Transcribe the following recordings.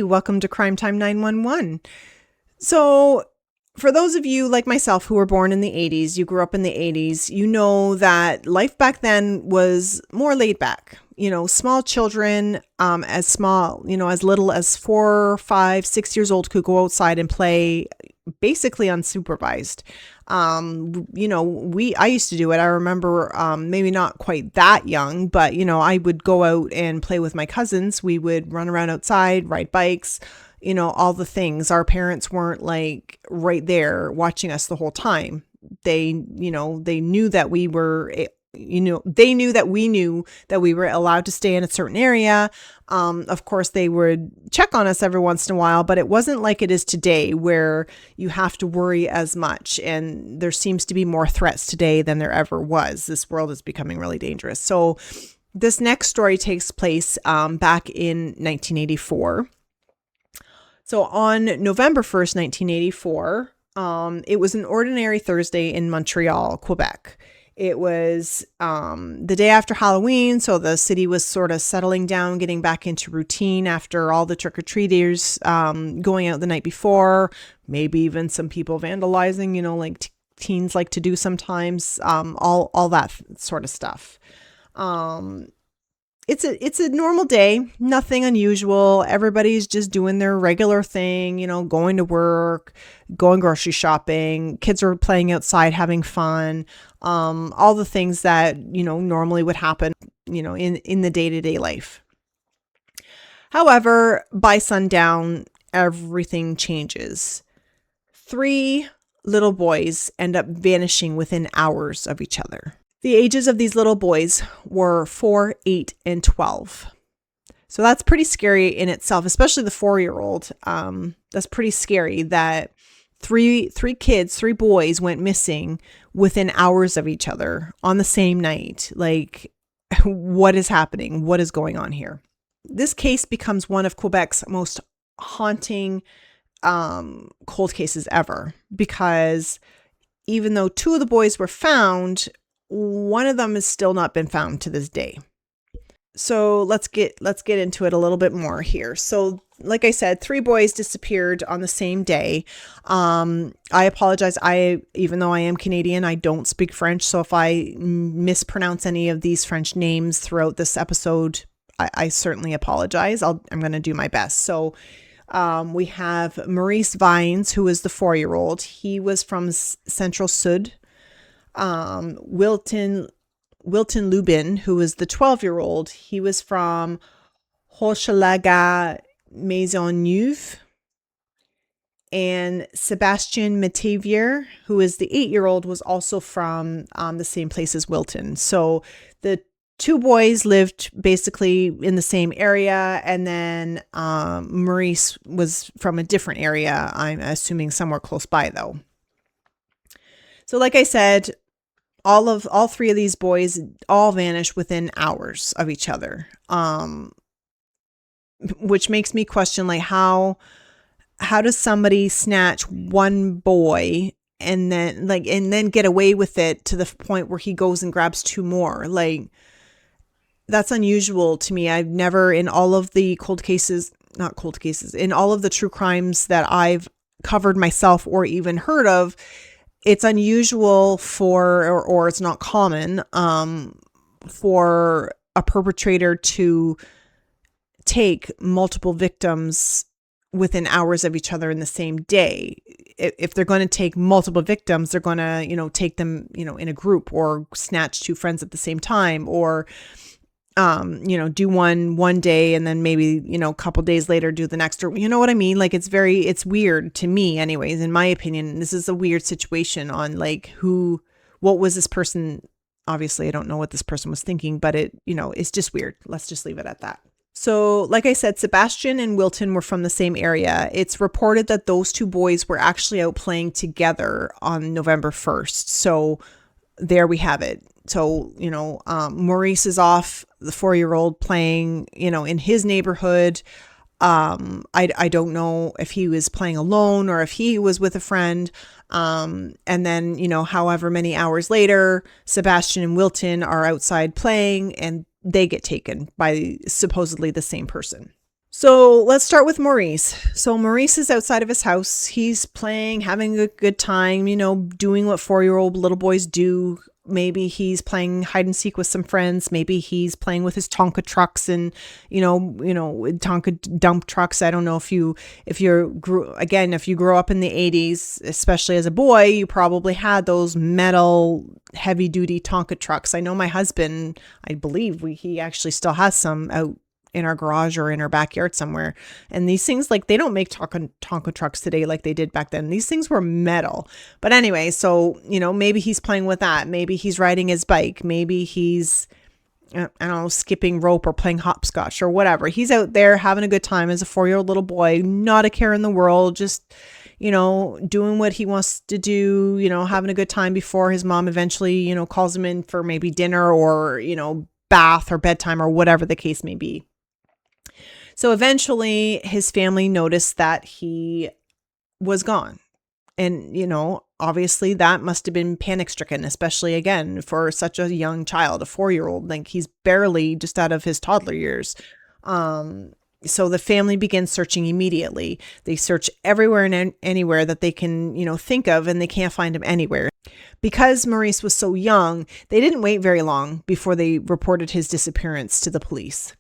welcome to Crime Time 911. So, for those of you like myself who were born in the 80s, you grew up in the 80s, you know that life back then was more laid back. Small children, as little as 4, 5, 6 years old could go outside and play basically unsupervised. I used to do it. I remember, maybe not quite that young, but, I would go out and play with my cousins. We would run around outside, ride bikes, all the things. Our parents weren't like right there watching us the whole time. They knew that we were, they knew that we knew that we were allowed to stay in a certain area. Of course, they would check on us every once in a while, but it wasn't like it is today where you have to worry as much. And there seems to be more threats today than there ever was. This world is becoming really dangerous. So this next story takes place back in 1984. So on November 1st, 1984, it was an ordinary Thursday in Montreal, Quebec. It was the day after Halloween, so the city was sort of settling down, getting back into routine after all the trick-or-treaters going out the night before, maybe even some people vandalizing, like teens like to do sometimes, all that sort of stuff. It's a normal day, nothing unusual. Everybody's just doing their regular thing, going to work, going grocery shopping. Kids are playing outside, having fun. All the things that, normally would happen, in the day-to-day life. However, by sundown, everything changes. 3 little boys end up vanishing within hours of each other. The ages of these little boys were 4, 8, and 12. So that's pretty scary in itself, especially the 4-year-old. That's pretty scary that three boys went missing within hours of each other on the same night. Like, what is happening? What is going on here? This case becomes one of Quebec's most haunting cold cases ever, because even though 2 of the boys were found, one of them has still not been found to this day. So let's get into it a little bit more here. So like I said, 3 boys disappeared on the same day. I apologize. Even though I am Canadian, I don't speak French. So if I mispronounce any of these French names throughout this episode, I certainly apologize. I'm going to do my best. So we have Maurice Vines, who is the 4-year-old. He was from Central Sud. Wilton Lubin, who was the 12-year-old, he was from Hochelaga Maisonneuve. And Sebastian Metavier, who is the 8-year-old, was also from the same place as Wilton. So the 2 boys lived basically in the same area, and then Maurice was from a different area, I'm assuming somewhere close by though. So like I said, all 3 of these boys all vanished within hours of each other, which makes me question, like, how does somebody snatch one boy and then get away with it to the point where he goes and grabs 2 more? Like, that's unusual to me. I've never, in all of the in all of the true crimes that I've covered myself or even heard of, it's unusual or it's not common for a perpetrator to take multiple victims within hours of each other in the same day. If they're going to take multiple victims, they're going to, take them, in a group, or snatch 2 friends at the same time, or do one day and then maybe, a couple days later do the next, or you know what I mean? Like, it's weird to me anyways, in my opinion. This is a weird situation on like what was this person? Obviously I don't know what this person was thinking, but it's just weird. Let's just leave it at that. So like I said, Sebastian and Wilton were from the same area. It's reported that those 2 boys were actually out playing together on November 1st. So there we have it. So, Maurice is off, the 4-year-old, playing, in his neighborhood. I don't know if he was playing alone or if he was with a friend. And then, however many hours later, Sebastian and Wilton are outside playing and they get taken by supposedly the same person. So let's start with Maurice. So Maurice is outside of his house. He's playing, having a good time, doing what 4-year-old little boys do. Maybe he's playing hide and seek with some friends. Maybe he's playing with his Tonka trucks and, Tonka dump trucks. I don't know if you grew up in the 80s, especially as a boy, you probably had those metal heavy duty Tonka trucks. I know my husband, I believe he actually still has some out in our garage or in our backyard somewhere. And these things, like, they don't make Tonka trucks today like they did back then. These things were metal. But anyway, so, maybe he's playing with that. Maybe he's riding his bike. Maybe he's, I don't know, skipping rope or playing hopscotch or whatever. He's out there having a good time as a 4-year-old little boy, not a care in the world, just, doing what he wants to do, having a good time before his mom eventually, calls him in for maybe dinner or, bath or bedtime or whatever the case may be. So eventually his family noticed that he was gone. And, obviously that must have been panic stricken, especially again for such a young child, a 4-year-old, like he's barely just out of his toddler years. So the family begins searching immediately. They search everywhere and anywhere that they can, think of, and they can't find him anywhere. Because Maurice was so young, they didn't wait very long before they reported his disappearance to the police.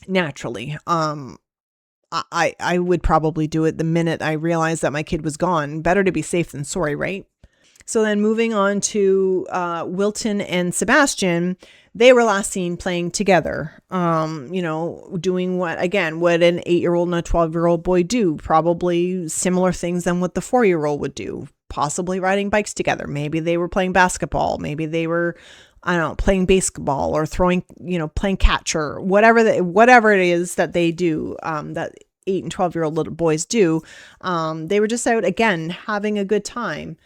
Naturally, I would probably do it the minute I realized that my kid was gone. Better to be safe than sorry, right? So then moving on to Wilton and Sebastian, they were last seen playing together, doing what an 8-year-old and a 12-year-old boy do, probably similar things than what the 4-year-old would do, possibly riding bikes together. Maybe they were playing basketball. Maybe they were, playing baseball or throwing, playing catcher, whatever it is that they do, that 8 and 12-year-old little boys do. They were just out again, having a good time.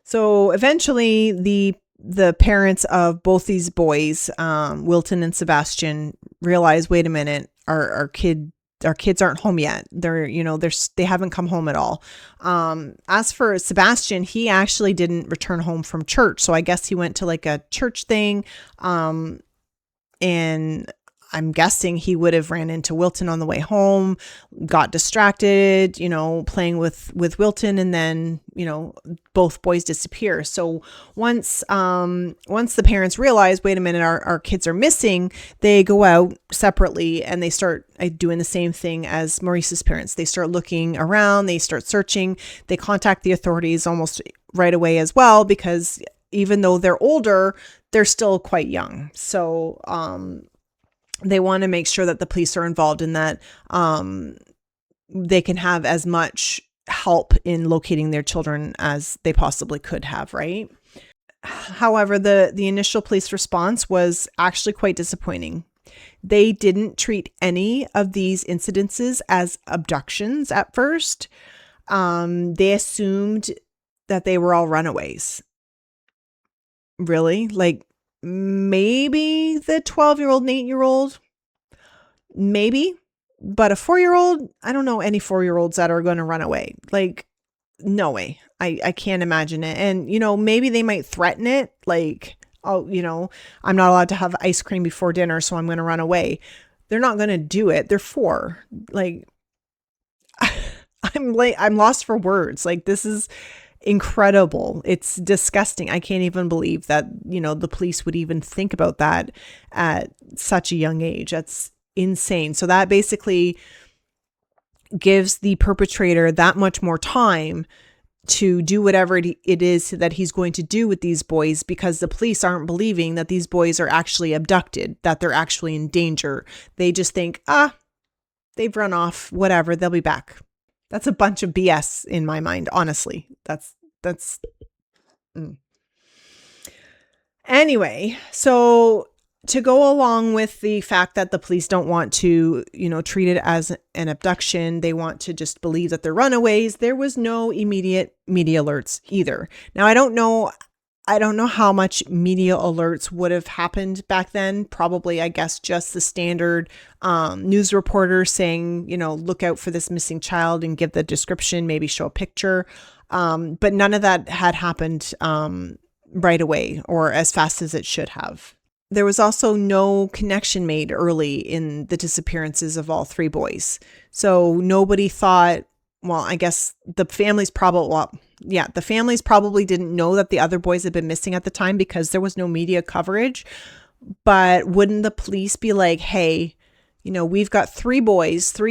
So eventually the parents of both these boys, Wilton and Sebastian, realize, wait a minute, our kids aren't home yet. They haven't come home at all. As for Sebastian, he actually didn't return home from church. So I guess he went to like a church thing. And I'm guessing he would have ran into Wilton on the way home, got distracted, playing with Wilton, and then, both boys disappear. So once the parents realize, wait a minute, our kids are missing, they go out separately and they start doing the same thing as Maurice's parents. They start looking around, they start searching, they contact the authorities almost right away as well, because even though they're older, they're still quite young. So, they want to make sure that the police are involved in that, they can have as much help in locating their children as they possibly could have, right? However, the initial police response was actually quite disappointing. They didn't treat any of these incidences as abductions at first. They assumed that they were all runaways. Really? Like, maybe the 12-year-old and 8-year-old, maybe, but a 4-year-old, I don't know any 4-year-olds that are going to run away. Like, no way. I can't imagine it. And, maybe they might threaten it. Like, oh, I'm not allowed to have ice cream before dinner, so I'm going to run away. They're not going to do it. They're 4. Like, I'm lost for words. Like, this is incredible. It's disgusting. I can't even believe that, the police would even think about that at such a young age. That's insane. So that basically gives the perpetrator that much more time to do whatever it is that he's going to do with these boys, because the police aren't believing that these boys are actually abducted, that they're actually in danger. They just think, they've run off, whatever, they'll be back. That's a bunch of BS in my mind, honestly. That's Anyway, so to go along with the fact that the police don't want to, treat it as an abduction, they want to just believe that they're runaways, there was no immediate media alerts either. Now, I don't know how much media alerts would have happened back then. Probably, I guess, just the standard news reporter saying, look out for this missing child and give the description, maybe show a picture. But none of that had happened right away or as fast as it should have. There was also no connection made early in the disappearances of all three boys. So nobody thought, well, I guess the families probably didn't know that the other boys had been missing at the time because there was no media coverage. But wouldn't the police be like, hey, we've got three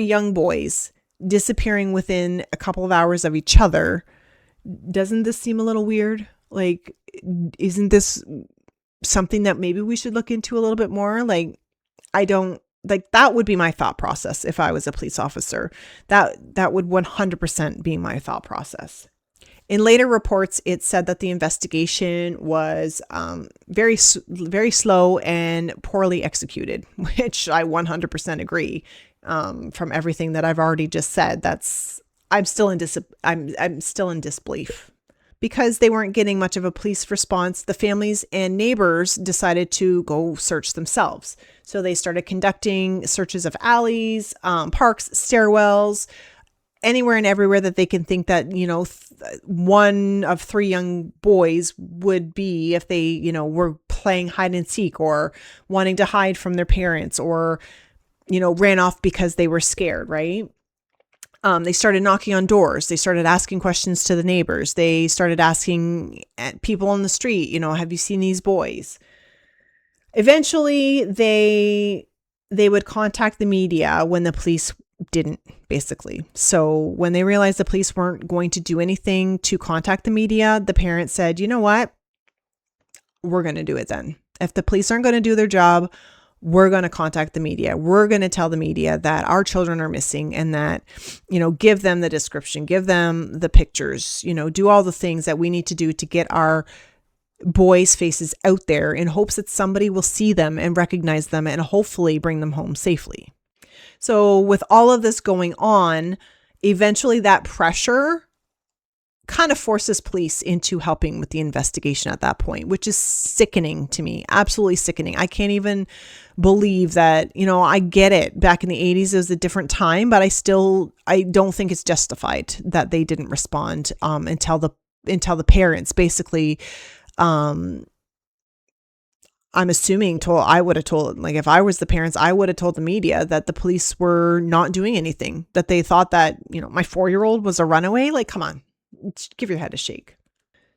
young boys disappearing within a couple of hours of each other. Doesn't this seem a little weird? Like, isn't this something that maybe we should look into a little bit more? Like, that would be my thought process if I was a police officer. That would 100% be my thought process. In later reports, it said that the investigation was very, very slow and poorly executed, which I 100% agree. From everything that I've already just said, I'm still in disbelief. Because they weren't getting much of a police response, the families and neighbors decided to go search themselves. So they started conducting searches of alleys, parks, stairwells, anywhere and everywhere that they can think that, one of three young boys would be if they, were playing hide and seek or wanting to hide from their parents or, ran off because they were scared, right? They started knocking on doors. They started asking questions to the neighbors. They started asking people on the street, have you seen these boys? Eventually, they would contact the media when the police didn't, basically. So when they realized the police weren't going to do anything to contact the media, the parents said, you know what? We're going to do it then. If the police aren't going to do their job, we're going to contact the media. We're going to tell the media that our children are missing and that, give them the description, give them the pictures, do all the things that we need to do to get our boys' faces out there in hopes that somebody will see them and recognize them and hopefully bring them home safely. So with all of this going on, eventually that pressure kind of forces police into helping with the investigation at that point, which is sickening to me. Absolutely sickening. I can't even believe that, I get it. Back in the 80s, it was a different time, but I don't think it's justified that they didn't respond until the parents basically, I'm assuming I would have told, like, if I was the parents, I would have told the media that the police were not doing anything, that they thought that, my 4-year-old was a runaway. Like, come on. Give your head a shake.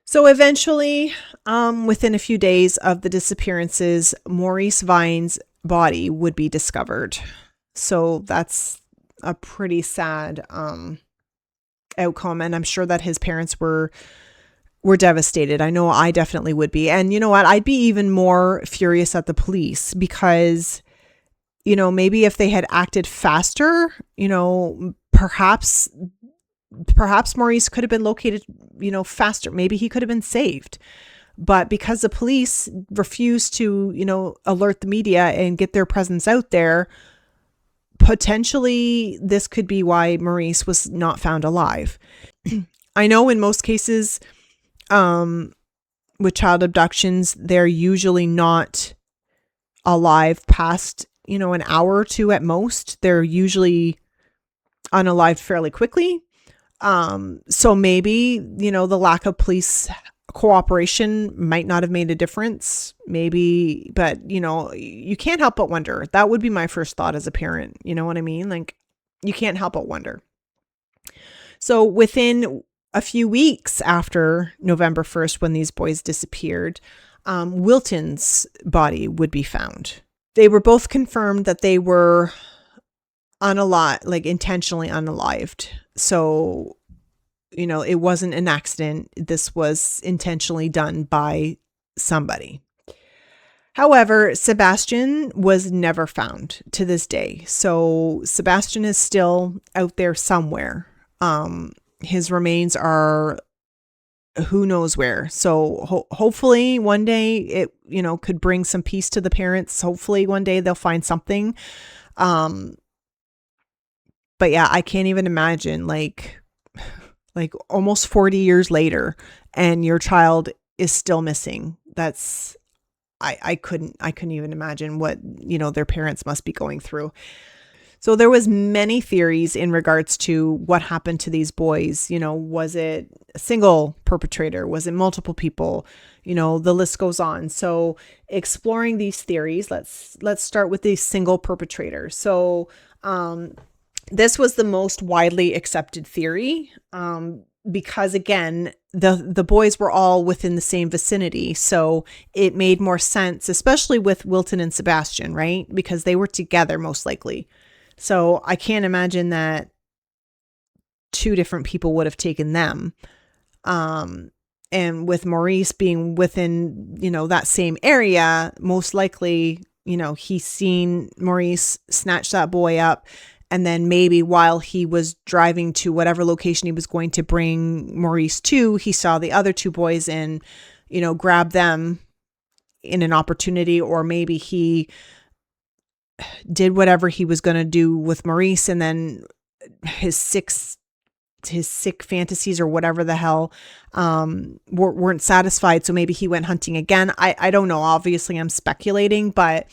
So eventually, within a few days of the disappearances, Maurice Vine's body would be discovered. So that's a pretty sad outcome. And I'm sure that his parents were devastated. I know I definitely would be. And you know what? I'd be even more furious at the police because, maybe if they had acted faster, perhaps Maurice could have been located, faster. Maybe he could have been saved. But because the police refused to, alert the media and get their presence out there, potentially this could be why Maurice was not found alive. I know in most cases, with child abductions, they're usually not alive past, an hour or two at most. They're usually unalived fairly quickly. So maybe, the lack of police cooperation might not have made a difference. Maybe, but you can't help but wonder. That would be my first thought as a parent. You know what I mean? Like, you can't help but wonder. So within a few weeks after November 1st, when these boys disappeared, Wilton's body would be found. They were both confirmed that they were intentionally unalived. So, it wasn't an accident. This was intentionally done by somebody. However, Sebastian was never found to this day. So Sebastian is still out there somewhere. His remains are who knows where. So hopefully one day it, could bring some peace to the parents. Hopefully one day they'll find something. But yeah, I can't even imagine like almost 40 years later and your child is still missing. That's, I couldn't even imagine what, their parents must be going through. So there was many theories in regards to what happened to these boys. Was it a single perpetrator? Was it multiple people? The list goes on. So exploring these theories, let's start with the single perpetrator. So this was the most widely accepted theory because, again, the boys were all within the same vicinity. So it made more sense, especially with Wilton and Sebastian, right? Because they were together most likely. So I can't imagine that two different people would have taken them. And with Maurice being within, that same area, most likely, he's seen Maurice snatch that boy up. And then maybe while he was driving to whatever location he was going to bring Maurice to, he saw the other two boys and, grabbed them in an opportunity, or maybe he did whatever he was going to do with Maurice, and then his sick fantasies or whatever the hell weren't satisfied. So maybe he went hunting again. I don't know. Obviously, I'm speculating, but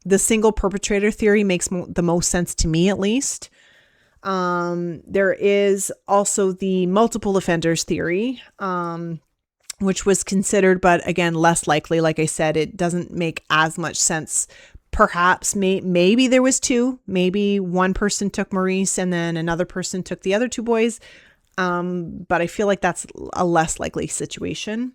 the single perpetrator theory makes the most sense to me, at least. There is also the multiple offenders theory, which was considered, but again, less likely. Like I said, it doesn't make as much sense. Perhaps maybe there was two. Maybe one person took Maurice and then another person took the other two boys. But I feel like that's a less likely situation.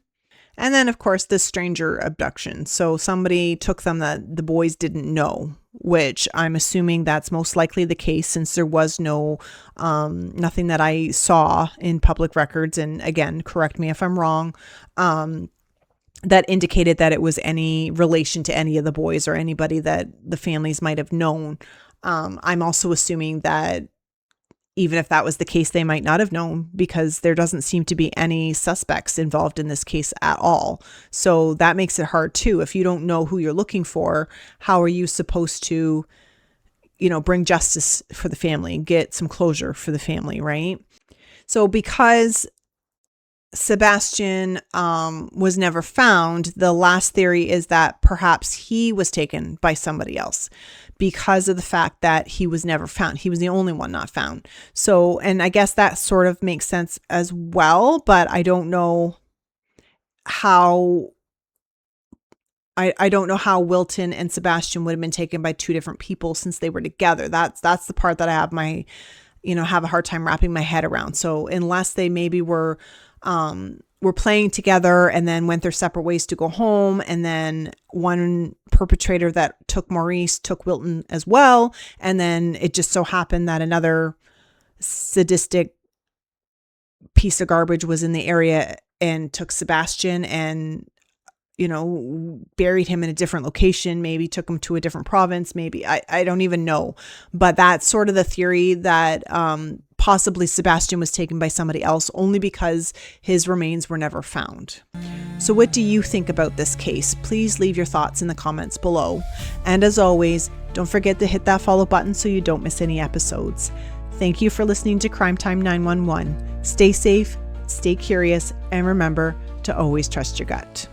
And then, of course, the stranger abduction. So somebody took them that the boys didn't know, which I'm assuming that's most likely the case, since there was nothing that I saw in public records. And again, correct me if I'm wrong, that indicated that it was any relation to any of the boys or anybody that the families might have known. I'm also assuming that even if that was the case, they might not have known, because there doesn't seem to be any suspects involved in this case at all. So that makes it hard too. If you don't know who you're looking for, how are you supposed to, bring justice for the family, get some closure for the family, right? So because Sebastian was never found, the last theory is that perhaps he was taken by somebody else because of the fact that he was never found. He was the only one not found. So, and I guess that sort of makes sense as well, but I don't know how I don't know how Wilton and Sebastian would have been taken by two different people since they were together. That's the part that I have have a hard time wrapping my head around. So unless they maybe were playing together and then went their separate ways to go home, and then one perpetrator that took Maurice took Wilton as well, and then it just so happened that another sadistic piece of garbage was in the area and took Sebastian and buried him in a different location, maybe took him to a different province, maybe I don't even know. But that's sort of the theory, that possibly Sebastian was taken by somebody else, only because his remains were never found. So what do you think about this case? Please leave your thoughts in the comments below. And as always, don't forget to hit that follow button so you don't miss any episodes. Thank you for listening to Crime Time 911. Stay safe, stay curious, and remember to always trust your gut.